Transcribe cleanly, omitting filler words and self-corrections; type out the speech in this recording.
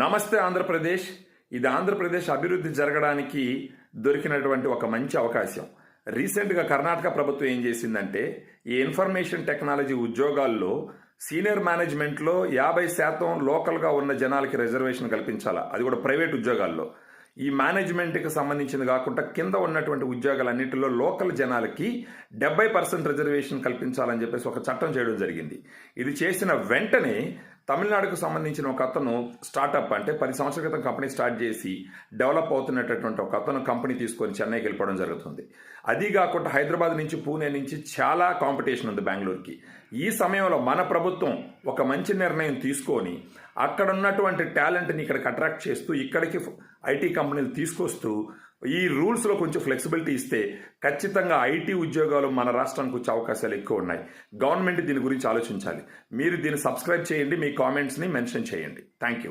నమస్తే ఆంధ్రప్రదేశ్. ఇది ఆంధ్రప్రదేశ్ అభివృద్ధి జరగడానికి దొరికినటువంటి ఒక మంచి అవకాశం. రీసెంట్గా కర్ణాటక ప్రభుత్వం ఏం చేసిందంటే ఈ ఇన్ఫర్మేషన్ టెక్నాలజీ ఉద్యోగాల్లో సీనియర్ మేనేజ్మెంట్లో 50% లోకల్గా ఉన్న జనాలకి రిజర్వేషన్ కల్పించాలా, అది కూడా ప్రైవేట్ ఉద్యోగాల్లో. ఈ మేనేజ్మెంట్కి సంబంధించింది కాకుండా కింద ఉన్నటువంటి ఉద్యోగాలన్నింటిలో లోకల్ జనాలకి 70% రిజర్వేషన్ కల్పించాలని చెప్పేసి ఒక చట్టం చేయడం జరిగింది. ఇది చేసిన వెంటనే తమిళనాడుకు సంబంధించిన ఒక అతను స్టార్టప్, అంటే 10 సంవత్సరాల క్రితం కంపెనీ స్టార్ట్ చేసి డెవలప్ అవుతున్నటువంటి ఒక అతను కంపెనీ తీసుకొని చెన్నైకి వెళ్ళిపోవడం జరుగుతుంది. అది కాకుండా హైదరాబాద్ నుంచి, పూణే నుంచి చాలా కాంపిటీషన్ ఉంది బెంగళూరుకి. ఈ సమయంలో మన ప్రభుత్వం ఒక మంచి నిర్ణయం తీసుకొని అక్కడ ఉన్నటువంటి టాలెంట్ని ఇక్కడికి అట్రాక్ట్ చేస్తూ ఇక్కడికి ఐటీ కంపెనీలు తీసుకొస్తూ ఈ రూల్స్లో కొంచెం ఫ్లెక్సిబిలిటీ ఇస్తే ఖచ్చితంగా ఐటీ ఉద్యోగాలు మన రాష్ట్రానికి వచ్చే అవకాశాలు ఎక్కువ ఉన్నాయి. గవర్నమెంట్ దీని గురించి ఆలోచించాలి. మీరు దీన్ని సబ్స్క్రైబ్ చేయండి, మీ కామెంట్స్ని మెన్షన్ చేయండి. Thank you.